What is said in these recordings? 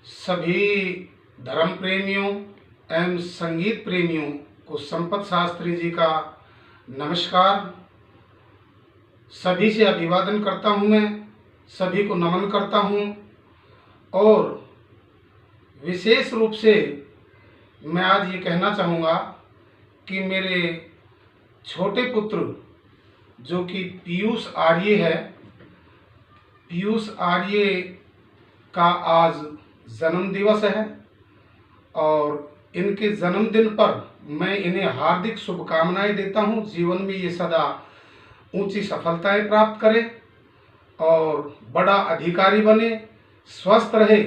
सभी धर्म प्रेमियों एवं संगीत प्रेमियों को संपत शास्त्री जी का नमस्कार। सभी से अभिवादन करता हूँ, मैं सभी को नमन करता हूँ। और विशेष रूप से मैं आज ये कहना चाहूँगा कि मेरे छोटे पुत्र जो कि पीयूष आर्य है, पीयूष आर्य का आज जन्म दिवस है और इनके जन्मदिन पर मैं इन्हें हार्दिक शुभकामनाएं देता हूं। जीवन में ये सदा ऊंची सफलताएं प्राप्त करे और बड़ा अधिकारी बने, स्वस्थ रहे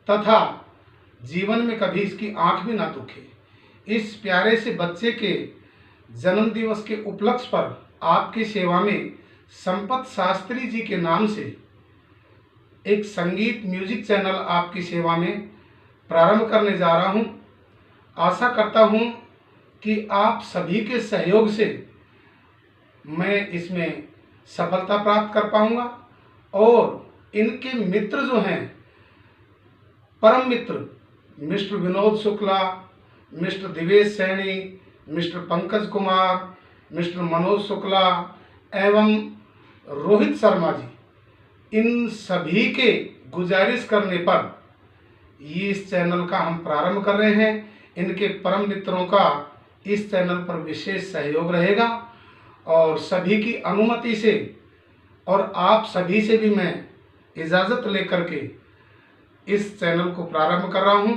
तथा जीवन में कभी इसकी आंख भी ना दुखे। इस प्यारे से बच्चे के जन्म दिवस के उपलक्ष्य पर आपकी सेवा में संपत शास्त्री जी के नाम से एक संगीत म्यूजिक चैनल आपकी सेवा में प्रारंभ करने जा रहा हूं। आशा करता हूं कि आप सभी के सहयोग से मैं इसमें सफलता प्राप्त कर पाऊंगा और इनके मित्र जो हैं, परम मित्र mister Vinod Shukla, mister Divesh Saini, mister Pankaj Kumar, mister Manoj Shukla एवं रोहित शर्मा जी, इन सभी के गुजारिश करने पर ये इस चैनल का हम प्रारंभ कर रहे हैं। इनके परम मित्रों का इस चैनल पर विशेष सहयोग रहेगा और सभी की अनुमति से और आप सभी से भी मैं इजाज़त लेकर के इस चैनल को प्रारंभ कर रहा हूं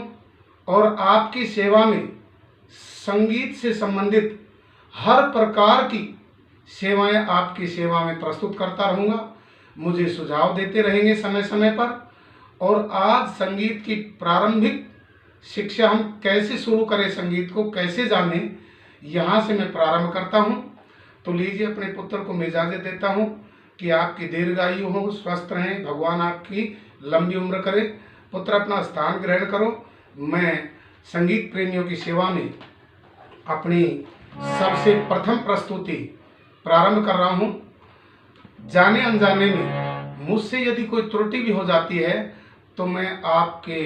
और आपकी सेवा में संगीत से संबंधित हर प्रकार की सेवाएं आपकी सेवा में प्रस्तुत करता रहूँगा। मुझे सुझाव देते रहेंगे समय समय पर। और आज संगीत की प्रारंभिक शिक्षा हम कैसे शुरू करें, संगीत को कैसे जानें, यहाँ से मैं प्रारंभ करता हूँ। तो लीजिए, अपने पुत्र को मैं इजाज़त देता हूँ कि आपकी दीर्घायु हो, स्वस्थ रहें, भगवान आपकी लंबी उम्र करे। पुत्र, अपना स्थान ग्रहण करो। मैं संगीत प्रेमियों की सेवा में अपनी सबसे प्रथम प्रस्तुति प्रारंभ कर रहा हूँ। जाने अनजाने में मुझसे यदि कोई त्रुटि भी हो जाती है तो मैं आपके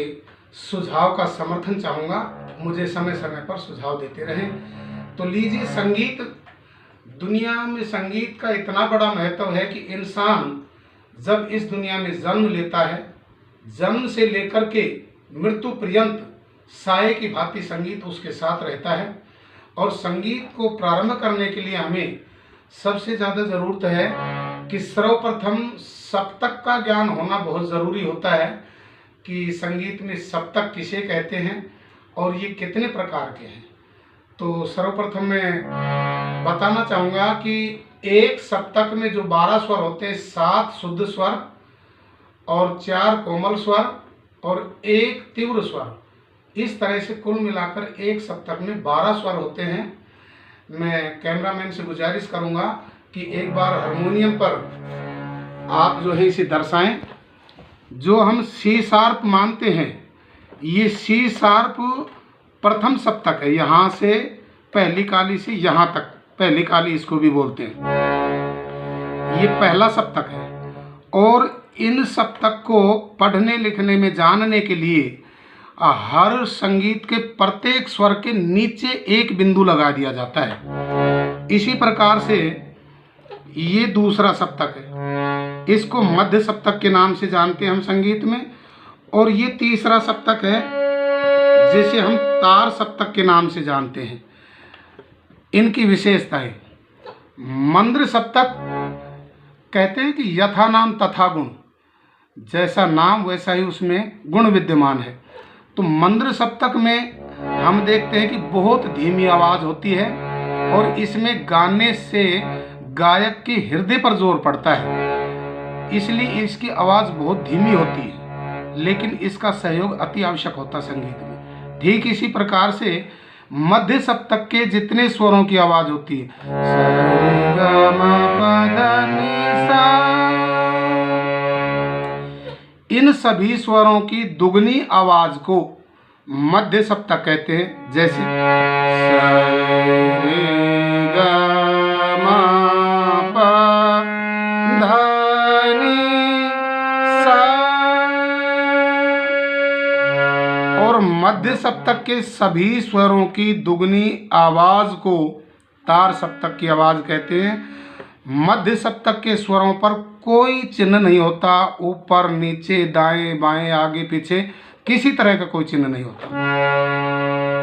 सुझाव का समर्थन चाहूँगा। मुझे समय समय पर सुझाव देते रहें। तो लीजिए, संगीत, दुनिया में संगीत का इतना बड़ा महत्व है कि इंसान जब इस दुनिया में जन्म लेता है, जन्म से लेकर के मृत्यु पर्यंत साये की भांति संगीत उसके साथ रहता है। और संगीत को प्रारंभ करने के लिए हमें सबसे ज़्यादा ज़रूरत है कि सर्वप्रथम सप्तक का ज्ञान होना बहुत ज़रूरी होता है कि संगीत में सप्तक किसे कहते हैं और ये कितने प्रकार के हैं। तो सर्वप्रथम मैं बताना चाहूँगा कि एक सप्तक में जो 12 स्वर होते हैं, 7 शुद्ध स्वर और 4 कोमल स्वर और 1 तीव्र स्वर, इस तरह से कुल मिलाकर एक सप्तक में 12 स्वर होते हैं। मैं कैमरामैन से गुजारिश करूंगा कि एक बार हारमोनियम पर आप जो है इसे दर्शाएं। जो हम सी शार्प मानते हैं, ये सी शार्प प्रथम सप्तक है। यहाँ से पहली काली से यहाँ तक, पहली काली इसको भी बोलते हैं, ये पहला सप्तक है। और इन सप्तक को पढ़ने लिखने में जानने के लिए हर संगीत के प्रत्येक स्वर के नीचे एक बिंदु लगा दिया जाता है। इसी प्रकार से ये दूसरा सप्तक है, इसको मध्य सप्तक के नाम से जानते हैं हम संगीत में। और ये तीसरा सप्तक है जिसे हम तार सप्तक के नाम से जानते हैं। इनकी विशेषताएं, मंद्र सप्तक कहते हैं कि यथा नाम तथा गुण, जैसा नाम वैसा ही उसमें गुण विद्यमान है। तो मंद्र सप्तक में हम देखते हैं कि बहुत धीमी आवाज़ होती है और इसमें गाने से गायक के हृदय पर जोर पड़ता है, इसलिए इसकी आवाज़ बहुत धीमी होती है, लेकिन इसका सहयोग अति आवश्यक होता है संगीत में। ठीक इसी प्रकार से मध्य सप्तक के जितने स्वरों की आवाज़ होती है, सा रे गा मा पा धा नी सा, इन सभी स्वरों की दुगनी आवाज को मध्य सप्तक कहते हैं। जैसे सा रे गा मा पा धा नी सा, और मध्य सप्तक के सभी स्वरों की दुगनी आवाज को तार सप्तक की आवाज कहते हैं। मध्य सप्तक के स्वरों पर कोई चिन्ह नहीं होता, ऊपर नीचे दाएं बाएं आगे पीछे किसी तरह का कोई चिन्ह नहीं होता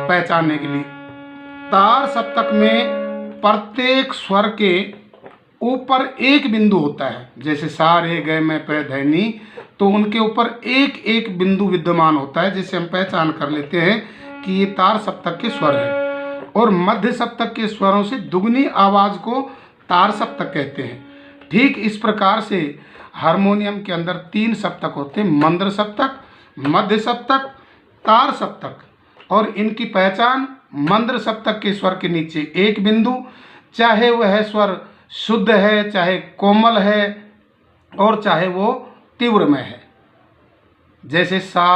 पहचानने के लिए। तार सप्तक में प्रत्येक स्वर के ऊपर एक बिंदु होता है, जैसे सा रे ग मैं प ध नी, तो उनके ऊपर एक एक बिंदु विद्यमान होता है, जिससे हम पहचान कर लेते हैं कि ये तार सप्तक के स्वर हैं। और मध्य सप्तक के स्वरों से दुगनी आवाज को तार सप्तक कहते हैं। ठीक इस प्रकार से हारमोनियम के अंदर 3 सप्तक होते हैं, मंद्र सप्तक, मध्य सप्तक, तार सप्तक। और इनकी पहचान मंद्र सप्तक के स्वर के नीचे एक बिंदु, चाहे वह स्वर शुद्ध है, चाहे कोमल है, और चाहे वो तीव्रमय है। जैसे सा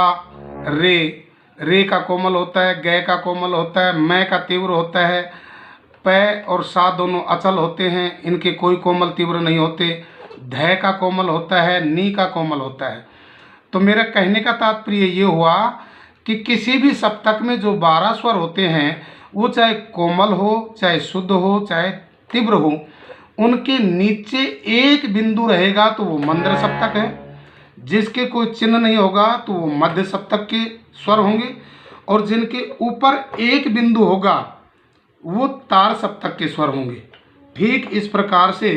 रे, रे का कोमल होता है, ग का कोमल होता है, मैं का तीव्र होता है, प और सा दोनों अचल होते हैं, इनके कोई कोमल तीव्र नहीं होते। ध का कोमल होता है, नी का कोमल होता है। तो मेरा कहने का तात्पर्य ये हुआ कि किसी भी सप्तक में जो 12 स्वर होते हैं, वो चाहे कोमल हो, चाहे शुद्ध हो, चाहे तीव्र हो, उनके नीचे एक बिंदु रहेगा तो वो मंद्र सप्तक है। जिसके कोई चिन्ह नहीं होगा तो वो मध्य सप्तक के स्वर होंगे, और जिनके ऊपर एक बिंदु होगा वो तार सप्तक के स्वर होंगे। ठीक इस प्रकार से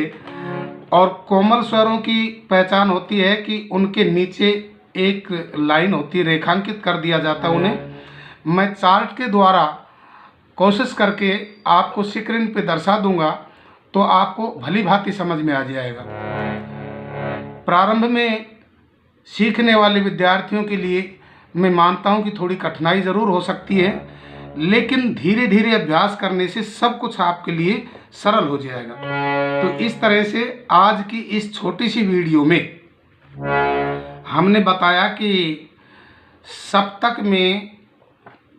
और कोमल स्वरों की पहचान होती है कि उनके नीचे एक लाइन होती है, रेखांकित कर दिया जाता है उन्हें। मैं चार्ट के द्वारा कोशिश करके आपको स्क्रीन पे दर्शा दूंगा तो आपको भली भांति समझ में आ जाएगा। प्रारंभ में सीखने वाले विद्यार्थियों के लिए मैं मानता हूं कि थोड़ी कठिनाई ज़रूर हो सकती है, लेकिन धीरे धीरे अभ्यास करने से सब कुछ आपके लिए सरल हो जाएगा। तो इस तरह से आज की इस छोटी सी वीडियो में हमने बताया कि सप्तक में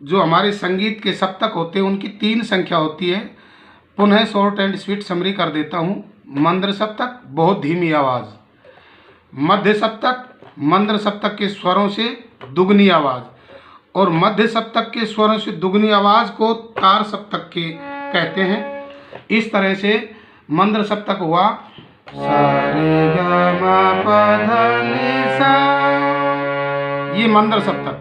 जो हमारे संगीत के सप्तक होते हैं उनकी 3 संख्या होती है। पुनः शॉर्ट एंड स्वीट समरी कर देता हूँ। मंद्र सप्तक बहुत धीमी आवाज़, मध्य सप्तक मंद्र सप्तक के स्वरों से दुगनी आवाज़, और मध्य सप्तक के स्वरों से दुगनी आवाज़ को तार सप्तक के कहते हैं। इस तरह से मंद्र सप्तक हुआ सा रे ग म प ध नि सा, ये मंद्र सप्तक।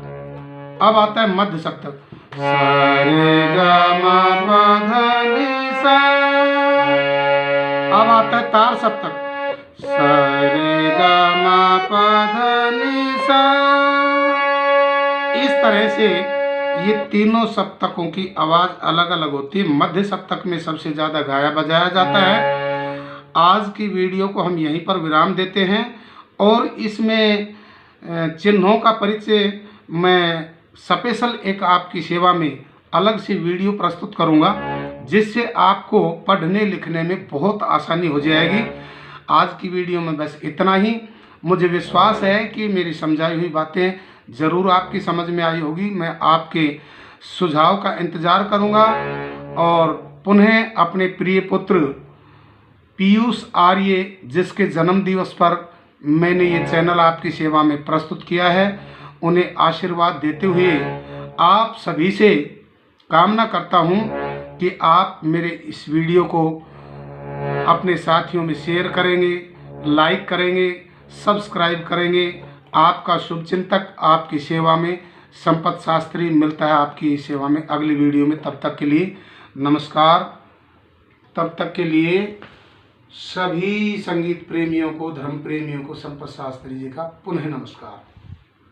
अब आता है मध्य सप्तक सा रे ग म प ध नि सा। अब आता है तार सप्तक सा रे ग म प ध नि सा। इस तरह से ये तीनों सप्तकों की आवाज़ अलग अलग होती है। मध्य सप्तक में सबसे ज़्यादा गाया बजाया जाता है। आज की वीडियो को हम यहीं पर विराम देते हैं, और इसमें चिन्हों का परिचय मैं स्पेशल एक आपकी सेवा में अलग से वीडियो प्रस्तुत करूंगा, जिससे आपको पढ़ने लिखने में बहुत आसानी हो जाएगी। आज की वीडियो में बस इतना ही। मुझे विश्वास है कि मेरी समझाई हुई बातें ज़रूर आपकी समझ में आई होगी। मैं आपके सुझाव का इंतज़ार करूंगा, और पुनः अपने प्रिय पुत्र पीयूष आर्य, जिसके जन्म दिवस पर मैंने ये चैनल आपकी सेवा में प्रस्तुत किया है, उन्हें आशीर्वाद देते हुए आप सभी से कामना करता हूं कि आप मेरे इस वीडियो को अपने साथियों में शेयर करेंगे, लाइक करेंगे, सब्सक्राइब करेंगे। आपका शुभचिंतक आपकी सेवा में संपत शास्त्री मिलता है आपकी सेवा में अगली वीडियो में। तब तक के लिए नमस्कार। तब तक के लिए सभी संगीत प्रेमियों को, धर्म प्रेमियों को संपत शास्त्री जी का पुनः नमस्कार।